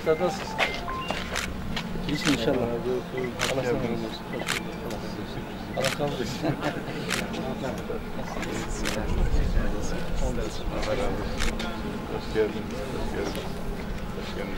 Nasılsın? İyisin inşallah. Allah sana Allah kabul etsin. Hoş geldin. Hoş geldin.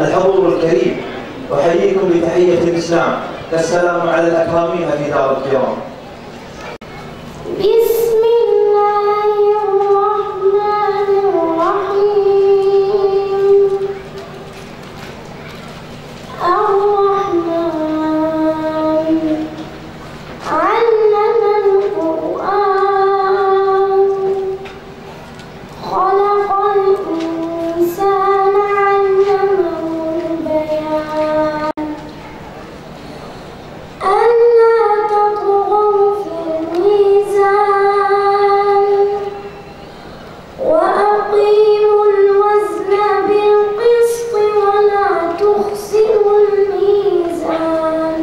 الحضور الكريم أحييكم بتحية الإسلام السلام على الأكرمين في دار الكرام. بسم الله الرحمن الرحيم. الرحمن علم القرآن خلق الإنسان علمه البيان ألا تطغوا في الميزان وأقيموا الوزن بالقسط ولا تخسروا الميزان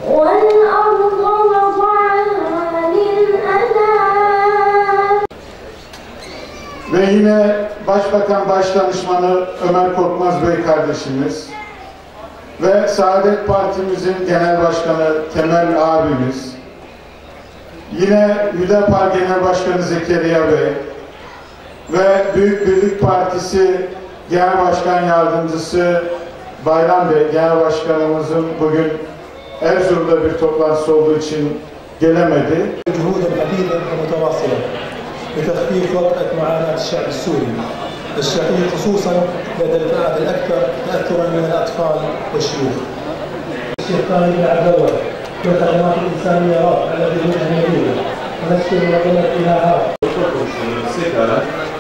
والأرض وضعها للأنام. Ve yine Başbakan Başdanışmanı Ömer Korkmaz Bey kardeşimiz ve Saadet Partimizin Genel Başkanı Temel abimiz, yine Hüdapar Genel Başkanı Zekeriya Bey ve Büyük Birlik Partisi Genel Başkan Yardımcısı Bayram Bey, Genel Başkanımızın bugün Erzurum'da bir toplantısı olduğu için gelemedi. لتخفيف وطأة معاناة الشعب السوري الشقيق خصوصا لدى الفئات الأكثر تأثرا من الأطفال والشيوخ. الشيخ ثاني بن عبد الله والخدمات الإنسانية رافع الذي وجه النبيل ونشكر منظمة إلهات. Tekrar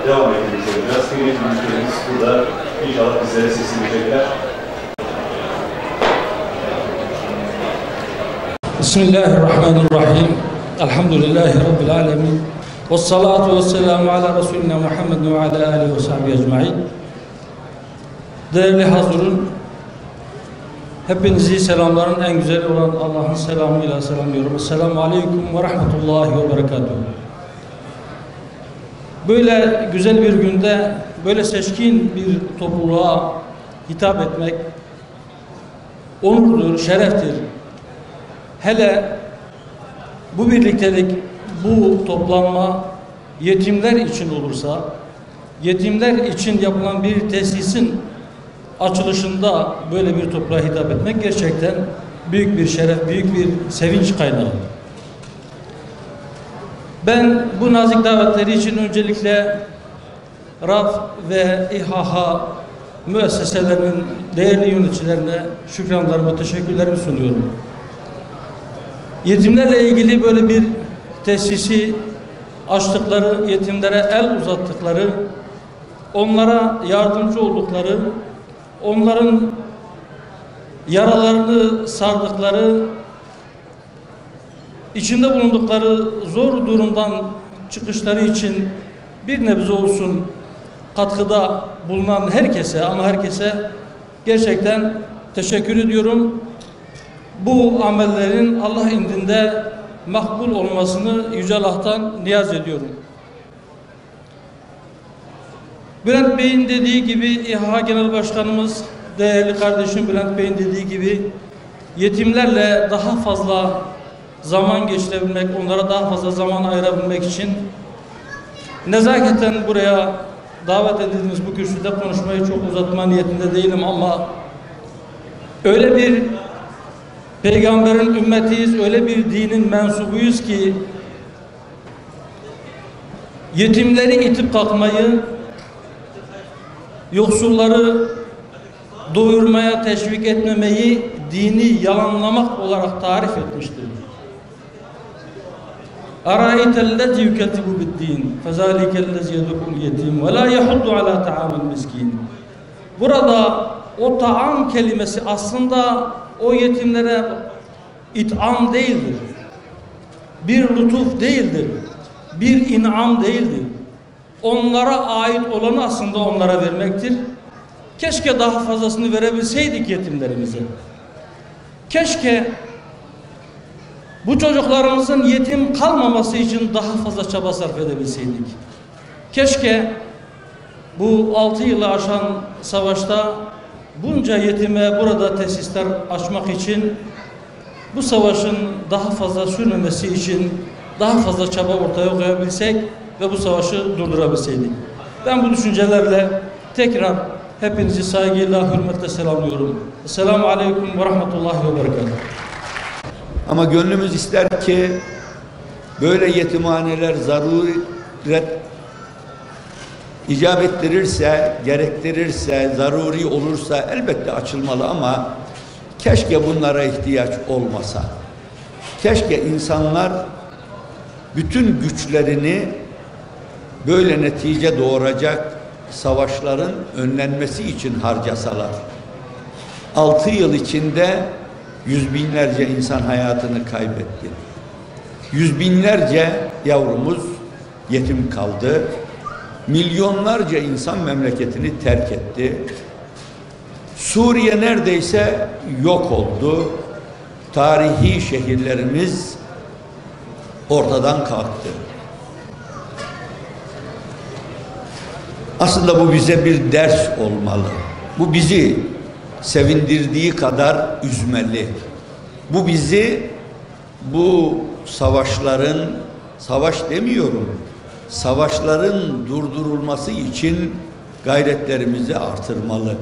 devam etmek olacağız. Kıymetli ülkelerimiz burada inşallah bizlere sesini verecekler. Bismillahirrahmanirrahim. Elhamdülillahi Rabbil alemin. Vessalatu vesselamu ala Resulina Muhammed ve ala alihi ve sahbihi ecmaîn. Değerli hazırın, hepinizi selamların en güzeli olan Allah'ın selamıyla selamlıyorum. Esselamu aleyküm ve rahmetullahi ve berekatuhu. Böyle güzel bir günde, böyle seçkin bir topluluğa hitap etmek onurdur, şereftir. Hele bu birliktelik, bu toplanma yetimler için olursa, yetimler için yapılan bir tesisin açılışında böyle bir topluluğa hitap etmek gerçekten büyük bir şeref, büyük bir sevinç kaynağı. Ben bu nazik davetleri için öncelikle RAF ve İHH müesseselerinin değerli yöneticilerine şükranlarımı, teşekkürlerimi sunuyorum. yetimlerle ilgili böyle bir tesisi açtıkları, yetimlere el uzattıkları, onlara yardımcı oldukları, onların yaralarını sardıkları, içinde bulundukları zor durumdan çıkışları için bir nebze olsun katkıda bulunan herkese, ama herkese gerçekten teşekkür ediyorum. Bu amellerin Allah indinde makbul olmasını Yüce Allah'tan niyaz ediyorum. Bülent Bey'in dediği gibi, İHA Genel Başkanımız, değerli kardeşim Bülent Bey'in dediği gibi, yetimlerle daha fazla zaman geçirebilmek, onlara daha fazla zaman ayırabilmek için nezaketen buraya davet edildiğimiz bu kürsüde konuşmayı çok uzatma niyetinde değilim, ama öyle bir peygamberin ümmetiyiz, öyle bir dinin mensubuyuz ki yetimleri itip kalkmayı, yoksulları doyurmaya teşvik etmemeyi dini yalanlamak olarak tarif etmiştir. Ara'aytellezî yukezzibu bid-dîn fezâlikellezî yed'ul yetîm ve lâ yahuddu alâ ta'âmil miskîn. Burada o taam kelimesi aslında o yetimlere it'am değildir. Bir lütuf değildir. Bir inam değildir. Onlara ait olanı aslında onlara vermektir. Keşke daha fazlasını verebilseydik yetimlerimize. Keşke bu çocuklarımızın yetim kalmaması için daha fazla çaba sarf edebilseydik. Keşke bu 6 yılı aşan savaşta bunca yetime burada tesisler açmak için, bu savaşın daha fazla sürmemesi için daha fazla çaba ortaya koyabilsek ve bu savaşı durdurabilseydik. Ben bu düşüncelerle tekrar hepinizi saygıyla, hürmetle selamlıyorum. Esselamu Aleyküm ve Rahmetullahi ve Berekatuhu. Ama gönlümüz ister ki böyle yetimhaneler zaruret icap ettirirse, gerektirirse, zaruri olursa elbette açılmalı, ama keşke bunlara ihtiyaç olmasa. Keşke insanlar bütün güçlerini böyle netice doğuracak savaşların önlenmesi için harcasalar. 6 yıl içinde yüz binlerce insan hayatını kaybetti. Yüz binlerce yavrumuz yetim kaldı. Milyonlarca insan memleketini terk etti. Suriye neredeyse yok oldu. Tarihi şehirlerimiz ortadan kalktı. Aslında bu bize bir ders olmalı. Bu bizi sevindirdiği kadar üzmeli. Bu bizi bu savaşların, savaş demiyorum, savaşların durdurulması için gayretlerimizi artırmalı.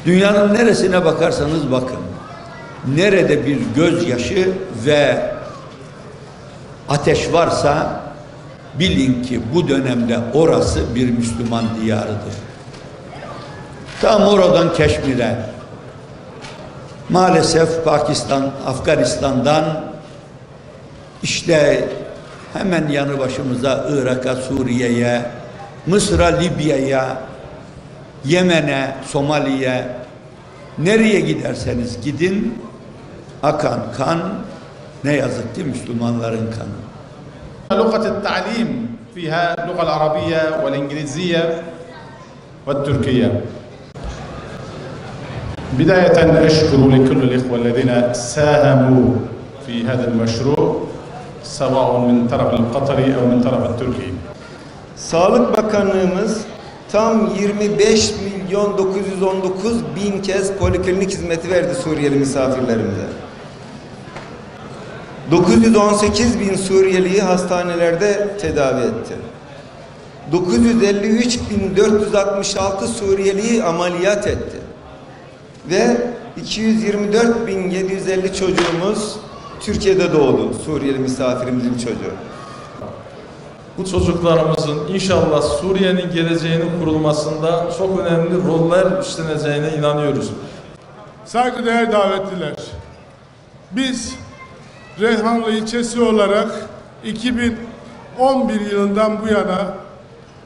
Dünyanın neresine bakarsanız bakın, nerede bir gözyaşı ve ateş varsa bilin ki bu dönemde orası bir Müslüman diyarıdır. Tam oradan Keşmir'e, maalesef Pakistan, Afganistan'dan işte hemen yanı başımıza Irak'a, Suriye'ye, Mısır'a, Libya'ya, Yemen'e, Somali'ye, nereye giderseniz gidin akan kan ne yazık ki Müslümanların kanı. لغة التعليم فيها اللغة العربية والإنجليزية والتركية. بداية أشكر لكل الإخوة الذين ساهموا في هذا المشروع سواء من طرف القطري أو من طرف التركي. Sağlık Bakanlığımız tam 25.919.000 kez poliklinik hizmeti verdi Suriyeli misafirlerimize. 918.000 Suriyeliyi hastanelerde tedavi etti. 953.466 Suriyeliyi ameliyat etti. Ve 224.750 çocuğumuz Türkiye'de doğdu. Suriyeli misafirimizin çocuğu. Bu çocuklarımızın inşallah Suriye'nin geleceğinin kurulmasında çok önemli roller üstleneceğine inanıyoruz. Saygıdeğer davetliler, Biz Reyhanlı ilçesi olarak 2011 yılından bu yana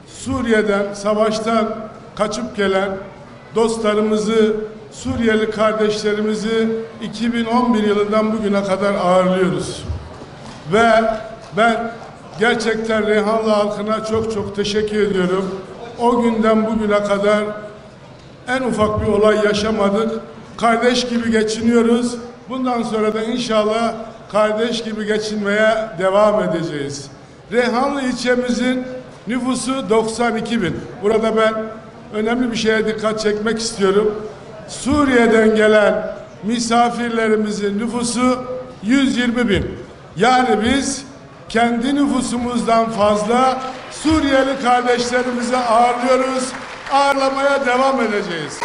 Suriye'den, savaştan kaçıp gelen dostlarımızı, Suriyeli kardeşlerimizi 2011 yılından bugüne kadar ağırlıyoruz. Ve ben gerçekten Reyhanlı halkına çok teşekkür ediyorum. O günden bugüne kadar en ufak bir olay yaşamadık. Kardeş gibi geçiniyoruz. Bundan sonra da inşallah kardeş gibi geçinmeye devam edeceğiz. Reyhanlı ilçemizin nüfusu 92 bin. Burada ben önemli bir şeye dikkat çekmek istiyorum. Suriye'den gelen misafirlerimizin nüfusu 120 bin. Yani biz kendi nüfusumuzdan fazla Suriyeli kardeşlerimizi ağırlıyoruz. Ağırlamaya devam edeceğiz.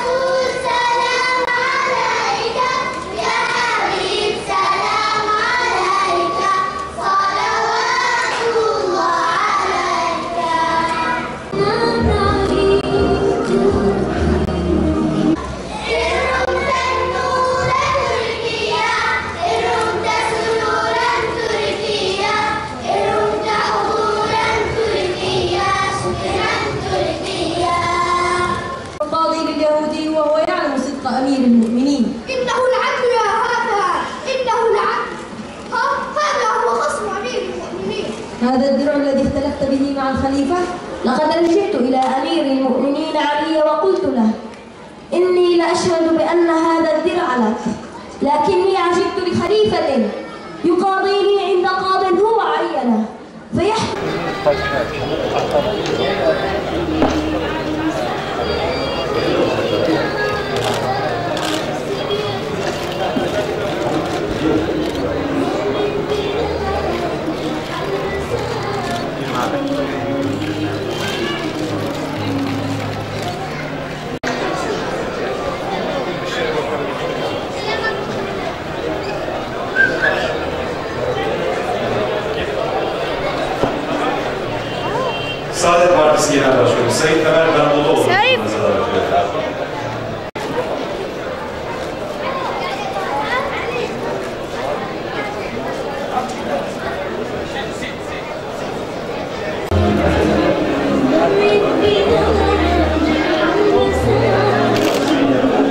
أمير المؤمنين إنه العدل يا هذا إنه العدل هذا هو خصم أمير المؤمنين. هذا الدرع الذي اختلفت به مع الخليفة لقد لجأت إلى أمير المؤمنين علي وقلت له إني لأشهد بأن هذا الدرع لك لكني عجبت لخليفة يقاضي لي عند قاض هو عينه Saadet Partisi Genel Başkanı Sayın Temel Karamollaoğlu.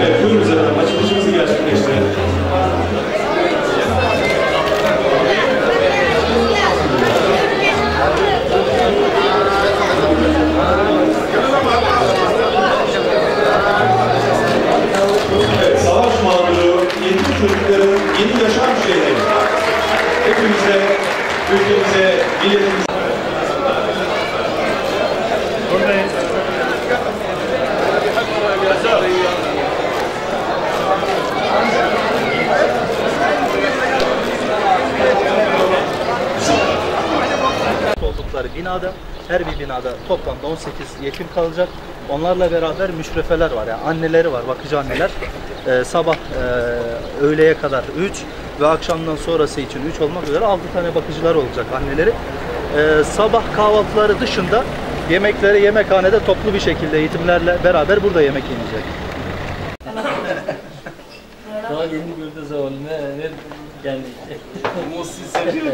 Evet, buyurunuz efendim. Açılışımızı gerçekleştirelim. Evet, savaş mağduru, yeni çocukların yeni yaşam şeyleri. Hepimize, ülkemize, milletimize... oldukları binada, her bir binada toplamda 18 yetim kalacak. Onlarla beraber müşrefeler var, yani anneleri var, bakıcı anneler. Sabah öğleye kadar 3 ve akşamdan sonrası için 3 olmak üzere 6 tane bakıcılar olacak anneleri. Sabah kahvaltıları dışında yemekleri yemekhanede toplu bir şekilde eğitimlerle beraber burada yemek yenecek. Daha yeni gördüğü zaman ne geldi. Musi seviyor.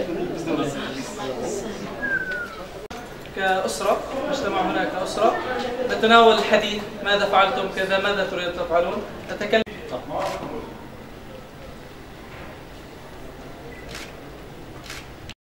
كأسرة نجتمع هنا كأسرة نتناول الحديث ماذا فعلتم كذا ماذا تريد تفعلون نتكلم